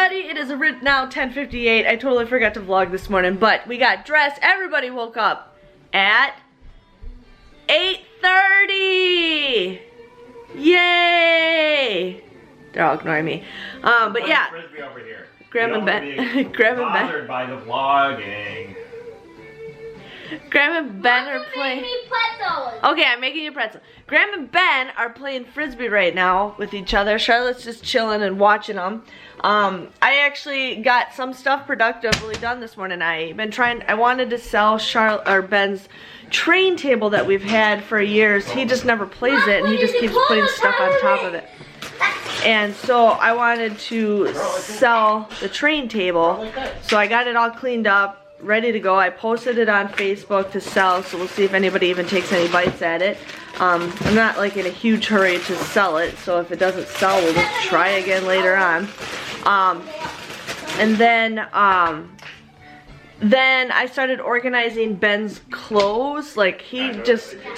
everybody, it is now 10:58. I totally forgot to vlog this morning, but we got dressed. Everybody woke up at 8:30. Yay! They're all ignoring me. But yeah. Frisbee over here. Graham and Ben. Graham and Ben. Bothered by the vlogging. Graham and Ben are playing. Pretzels. Okay, I'm making you a pretzel. Graham and Ben are playing Frisbee right now with each other. Charlotte's just chilling and watching them. I actually got some stuff productively done this morning. I wanted to sell Ben's train table that we've had for years. He just never plays it, and he just keeps putting stuff on top of it. And so I wanted to sell the train table. So I got it all cleaned up, ready to go. I posted it on Facebook to sell, so we'll see if anybody even takes any bites at it. I'm not like in a huge hurry to sell it, so if it doesn't sell, we'll just try again later on. And then I started organizing Ben's clothes. Like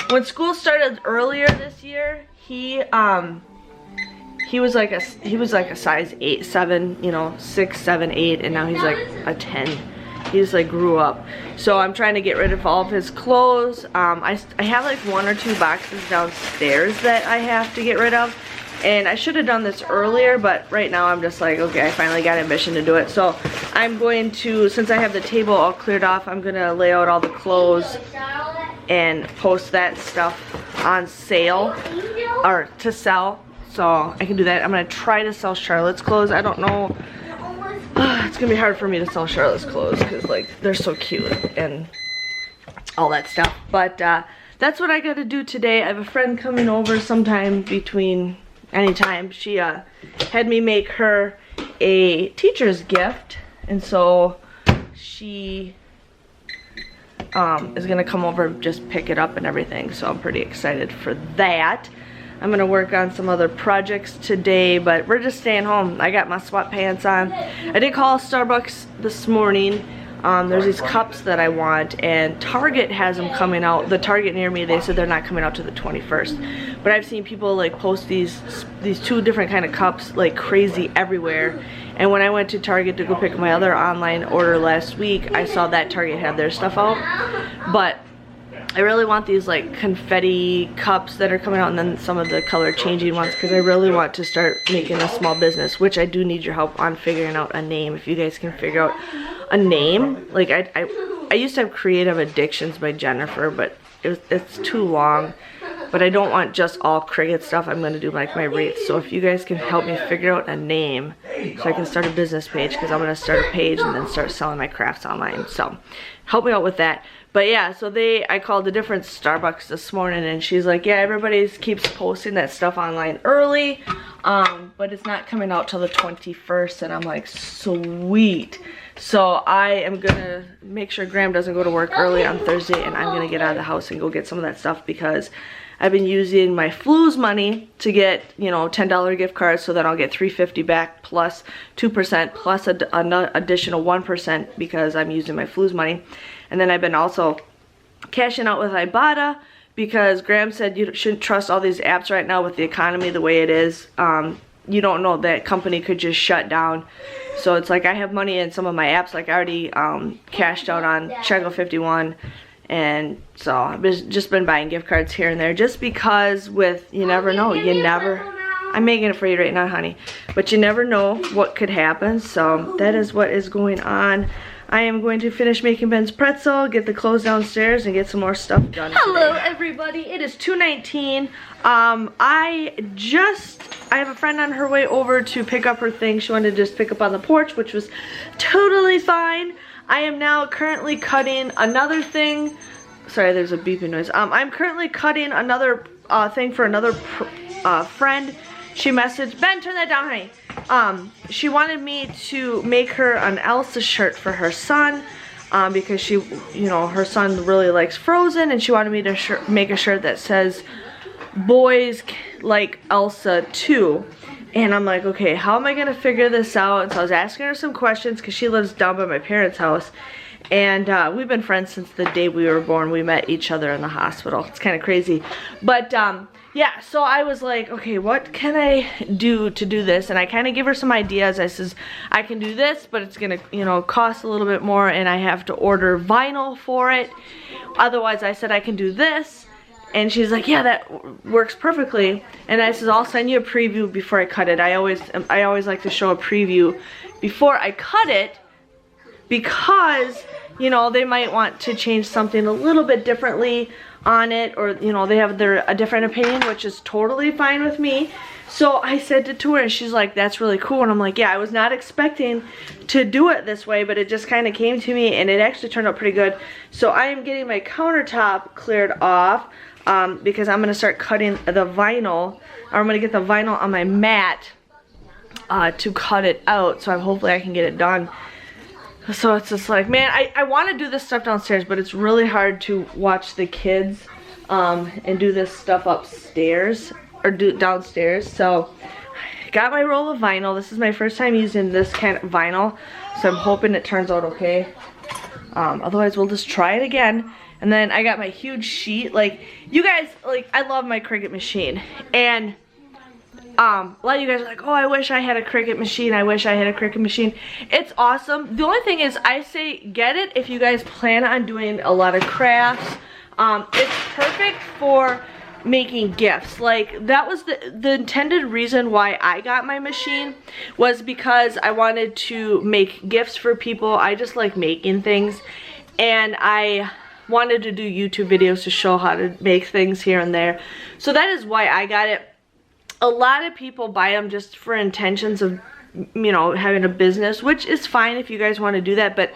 when school started earlier this year, he was like a size 8, 7, 6, 7, 8, and now he's like a 10. He just like grew up. So I'm trying to get rid of all of his clothes. I have like 1 or 2 boxes downstairs that I have to get rid of. And I should have done this earlier, but right now I'm just like, okay, I finally got ambition to do it. So I'm going to, since I have the table all cleared off, I'm gonna lay out all the clothes and post that stuff on sale, or to sell. So I can do that. I'm gonna try to sell Charlotte's clothes. I don't know. It's gonna be hard for me to sell Charlotte's clothes because like they're so cute and all that stuff. But that's what I gotta do today. I have a friend coming over sometime between anytime. She had me make her a teacher's gift, and so she is gonna come over and just pick it up and everything. So I'm pretty excited for that. I'm gonna work on some other projects today, but we're just staying home. I got my sweatpants on. I did call Starbucks this morning. There's these cups that I want, and Target has them coming out. The Target near me, they said they're not coming out to the 21st. But I've seen people like post these 2 different kind of cups like crazy everywhere. And when I went to Target to go pick up my other online order last week, I saw that Target had their stuff out. But I really want these like confetti cups that are coming out, and then some of the color changing ones, because I really want to start making a small business, which I do need your help on figuring out a name. If you guys can figure out a name, like I used to have Creative Addictions by Jennifer, but it's too long. But I don't want just all Cricut stuff. I'm going to do like my rates. So if you guys can help me figure out a name so I can start a business page, because I'm going to start a page and then start selling my crafts online. So help me out with that. But yeah, so I called a different Starbucks this morning, and she's like, yeah, everybody keeps posting that stuff online early, but it's not coming out till the 21st. And I'm like, sweet. So I am gonna make sure Graham doesn't go to work early on Thursday, and I'm gonna get out of the house and go get some of that stuff, because I've been using my Flues money to get, $10 gift cards, so that I'll get $3.50 back plus 2% plus an additional 1% because I'm using my Flues money. And then I've been also cashing out with Ibotta, because Graham said you shouldn't trust all these apps right now with the economy the way it is. You don't know, that company could just shut down. So it's like I have money in some of my apps. Like I already cashed out on Cheggo 51. And so I've just been buying gift cards here and there, just because you never know. I'm making it for you right now, honey. But you never know what could happen. So that is what is going on. I am going to finish making Ben's pretzel, get the clothes downstairs, and get some more stuff done. Hello, everybody. It is 2:19. I have a friend on her way over to pick up her thing. She wanted to just pick up on the porch, which was totally fine. I am now currently cutting another thing. Sorry, there's a beeping noise. I'm currently cutting another thing for another friend. She messaged, Ben, turn that down, honey. She wanted me to make her an Elsa shirt for her son, because her son really likes Frozen, and she wanted me to make a shirt that says, boys like Elsa too. And I'm like, okay, how am I gonna figure this out? And so I was asking her some questions, because she lives down by my parents' house. And we've been friends since the day we were born. We met each other in the hospital. It's kind of crazy. But yeah, so I was like, okay, what can I do to do this? And I kind of give her some ideas. I says, I can do this, but it's gonna, you know, cost a little bit more, and I have to order vinyl for it. Otherwise, I said I can do this. And she's like, yeah, that works perfectly. And I says, I'll send you a preview before I cut it. I always like to show a preview before I cut it, because, you know, they might want to change something a little bit differently on it, or, you know, they have a different opinion, which is totally fine with me. So I sent it to her, and she's like, that's really cool. And I'm like, yeah, I was not expecting to do it this way, but it just kind of came to me, and it actually turned out pretty good. So I am getting my countertop cleared off, because I'm going to start cutting the vinyl, or I'm going to get the vinyl on my mat to cut it out, so hopefully I can get it done. So it's just like, man, I want to do this stuff downstairs, but it's really hard to watch the kids and do this stuff upstairs or do downstairs. So I got my roll of vinyl. This is my first time using this kind of vinyl, so I'm hoping it turns out okay. Otherwise we'll just try it again. And then I got my huge sheet. Like, you guys, like, I love my Cricut machine, and a lot of you guys are like, oh, I wish I had a Cricut machine. I wish I had a Cricut machine. It's awesome. The only thing is, I say get it if you guys plan on doing a lot of crafts. It's perfect for making gifts. Like, that was the intended reason why I got my machine, was because I wanted to make gifts for people. I just like making things, and I wanted to do YouTube videos to show how to make things here and there. So that is why I got it. A lot of people buy them just for intentions of, you know, having a business, which is fine if you guys want to do that, but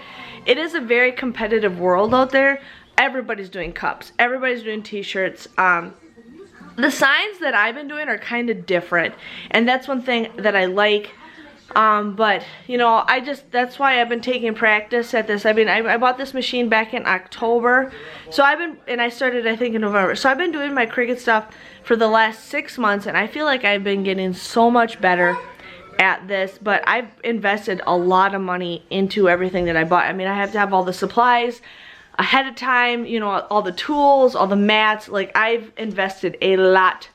it is a very competitive world out there. Everybody's doing cups. Everybody's doing t-shirts. The signs that I've been doing are kind of different, and that's one thing that I like. But, you know, that's why I've been taking practice at this. I mean, I bought this machine back in October, so and I started, I think, in November. So I've been doing my Cricut stuff for the last 6 months, and I feel like I've been getting so much better at this, but I've invested a lot of money into everything that I bought. I mean, I have to have all the supplies ahead of time, you know, all the tools, all the mats. Like, I've invested a lot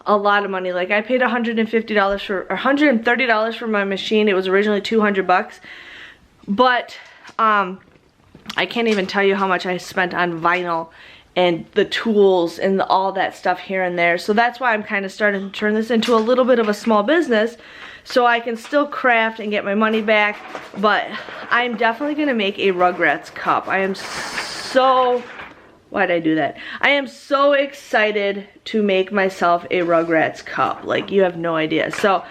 of money. Like, I paid $150 or $130 for my machine. It was originally 200 bucks, but I can't even tell you how much I spent on vinyl and the tools and all that stuff here and there. So that's why I'm kind of starting to turn this into a little bit of a small business, so I can still craft and get my money back. But I'm definitely gonna make a Rugrats cup. I am so, why'd I do that? I am so excited to make myself a Rugrats cup. Like, you have no idea. So,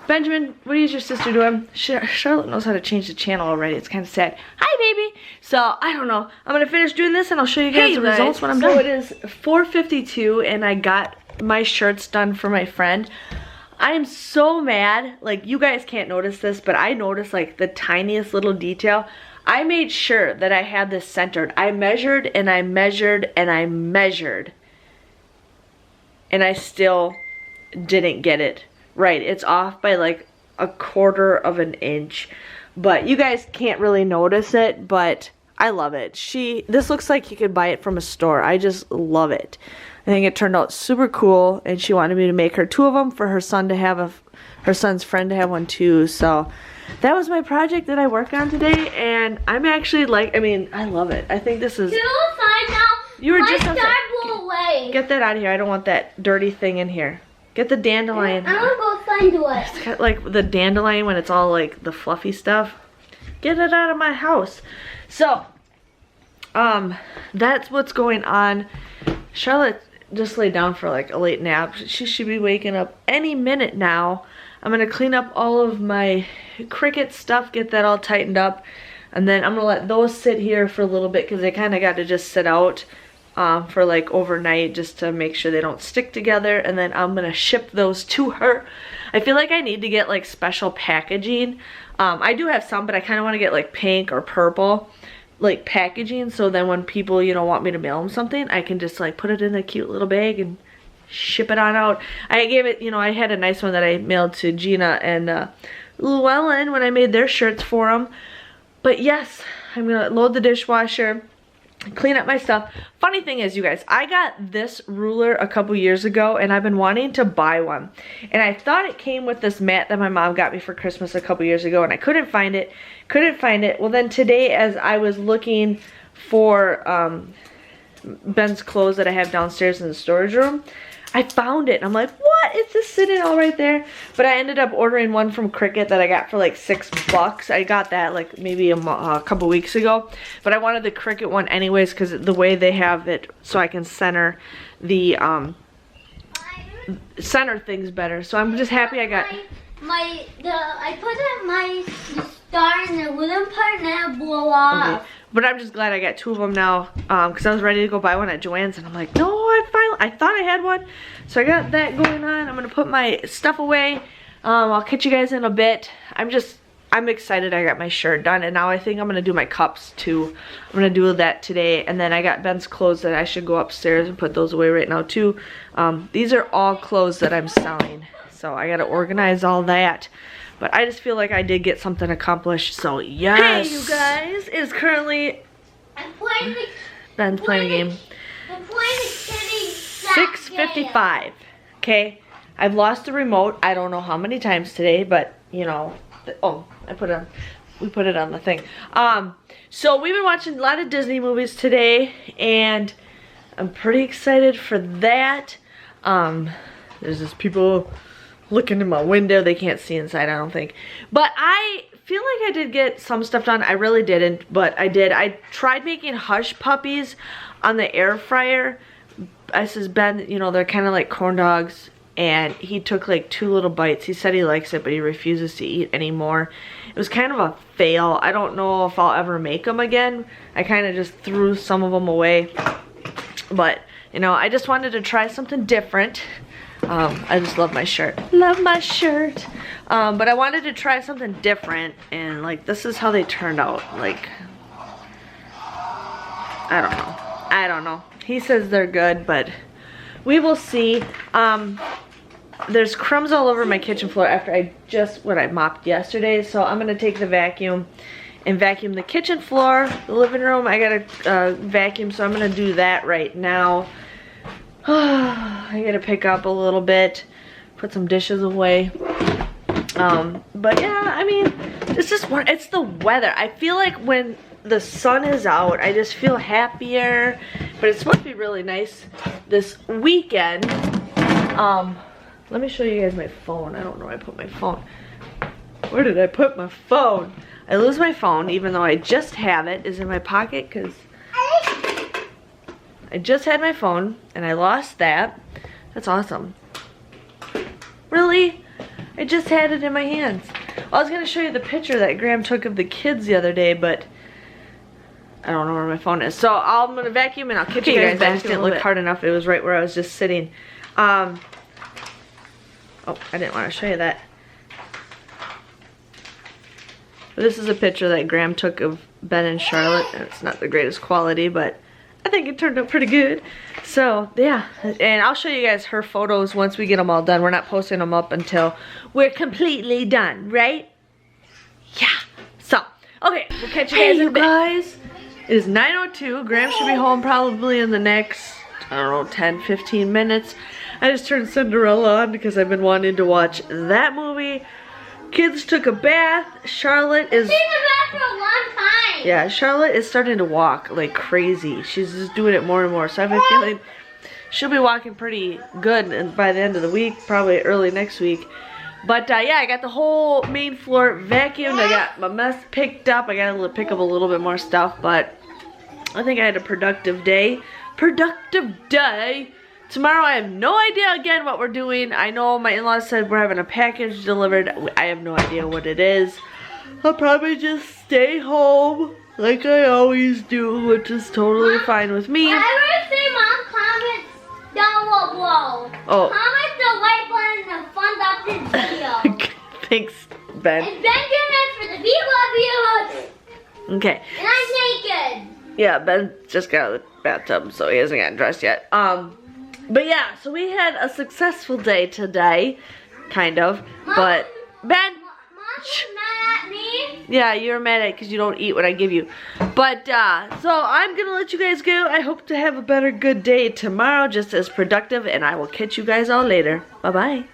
Benjamin, what is your sister doing? Charlotte knows how to change the channel already. It's kind of sad. Hi, baby. So, I don't know. I'm going to finish doing this, and I'll show you guys the results when I'm done. So, it is 4:52, and I got my shirts done for my friend. I am so mad. Like, you guys can't notice this, but I noticed, like, the tiniest little detail. I made sure that I had this centered. I measured, and I measured, and I measured, and I still didn't get it right. It's off by like 1/4 of an inch, but you guys can't really notice it, but I love it. This looks like you could buy it from a store. I just love it. I think it turned out super cool, and she wanted me to make her 2 of them for her son to have her son's friend to have one too. So that was my project that I worked on today, and I'm actually like, I mean, I love it. I think this is. You were just outside. Get that out of here. I don't want that dirty thing in here. Get the dandelion. I want to go find it. It's got like the dandelion when it's all like the fluffy stuff. Get it out of my house. So, that's what's going on. Charlotte just laid down for like a late nap. She should be waking up any minute now. I'm gonna clean up all of my Cricut stuff, get that all tightened up, and then I'm gonna let those sit here for a little bit because they kind of got to just sit out for like overnight, just to make sure they don't stick together, and then I'm gonna ship those to her. I feel like I need to get like special packaging. I do have some, but I kind of want to get like pink or purple like packaging, so then when people, you know, want me to mail them something, I can just like put it in a cute little bag and ship it on out. I gave it, you know, I had a nice one that I mailed to Gina and Llewellyn when I made their shirts for them. But yes, I'm gonna load the dishwasher. clean up my stuff. Funny thing is, you guys, I got this ruler a couple years ago and I've been wanting to buy one. And I thought it came with this mat that my mom got me for Christmas a couple years ago and I couldn't find it. Well, then today as I was looking for Ben's clothes that I have downstairs in the storage room, I found it and I'm like, what? It's just sitting all right there. But I ended up ordering one from Cricut that I got for like $6. I got that like maybe a couple weeks ago. But I wanted the Cricut one anyways because the way they have it so I can center the center things better. So I'm just happy I got I put my star in the wooden part and it blew off. Okay. But I'm just glad I got 2 of them now because I was ready to go buy one at Joann's and I'm like, no, I thought I had one. So I got that going on. I'm going to put my stuff away. I'll catch you guys in a bit. I'm excited I got my shirt done and now I think I'm going to do my cups too. I'm going to do that today and then I got Ben's clothes that I should go upstairs and put those away right now too. These are all clothes that I'm selling. So I got to organize all that. But I just feel like I did get something accomplished, so yes. Hey, you guys, it's currently Ben's playing a game. I'm playing 6:55. Okay, I've lost the remote. I don't know how many times today, but you know, we put it on the thing. So we've been watching a lot of Disney movies today, and I'm pretty excited for that. There's just people looking in my window. They can't see inside, I don't think. But I feel like I did get some stuff done. I really didn't, but I did. I tried making hush puppies on the air fryer. I says, Ben, you know, they're kind of like corn dogs. And he took like 2 little bites. He said he likes it, but he refuses to eat anymore. It was kind of a fail. I don't know if I'll ever make them again. I kind of just threw some of them away. But, you know, I just wanted to try something different. I just love my shirt. Love my shirt. But I wanted to try something different, and like this is how they turned out. Like, I don't know. He says they're good, but we will see. There's crumbs all over my kitchen floor after I mopped yesterday, so I'm gonna take the vacuum and vacuum the kitchen floor, the living room. I gotta vacuum, so I'm gonna do that right now. I gotta pick up a little bit, put some dishes away. But yeah, I mean, it's the weather. I feel like when the sun is out, I just feel happier. But it's supposed to be really nice this weekend. Let me show you guys my phone. I don't know where I put my phone. Where did I put my phone? I lose my phone, even though I just have it. Is in my pocket because I just had my phone and I lost that. That's awesome. Really? I just had it in my hands. I was gonna show you the picture that Graham took of the kids the other day, but I don't know where my phone is. So I'm gonna vacuum and I'll catch you guys back. I just didn't look hard enough. It was right where I was just sitting. Oh, I didn't want to show you that. This is a picture that Graham took of Ben and Charlotte. It's not the greatest quality, but I think it turned out pretty good. So yeah, and I'll show you guys her photos once we get them all done. We're not posting them up until we're completely done, right? Yeah. So, okay, we'll catch you guys in a bit. Guys, it is 9:02. Graham should be home probably in the next, I don't know, 10-15 minutes. I just turned Cinderella on because I've been wanting to watch that movie. Kids took a bath. Charlotte is... She's been in the bath for a long time. Yeah, Charlotte is starting to walk like crazy. She's just doing it more and more. So I have a feeling she'll be walking pretty good by the end of the week, probably early next week. But yeah, I got the whole main floor vacuumed. I got my mess picked up. I got to pick up a little bit more stuff, but I think I had a productive day. Tomorrow I have no idea again what we're doing. I know my in-laws said we're having a package delivered. I have no idea what it is. I'll probably just stay home like I always do, which is totally fine with me. Whenever say Mom comments down below. Oh. Comment the like button and thumbs up this video. Thanks, Ben. And Benjamin for the views. Okay. And I'm naked. Yeah, Ben just got out of the bathtub, so he hasn't gotten dressed yet. But yeah, so we had a successful day today, kind of. Mom, but Ben, Mom's mad at me? Yeah, you're mad at it because you don't eat what I give you. But, so I'm going to let you guys go. I hope to have a better good day tomorrow, just as productive, and I will catch you guys all later. Bye-bye.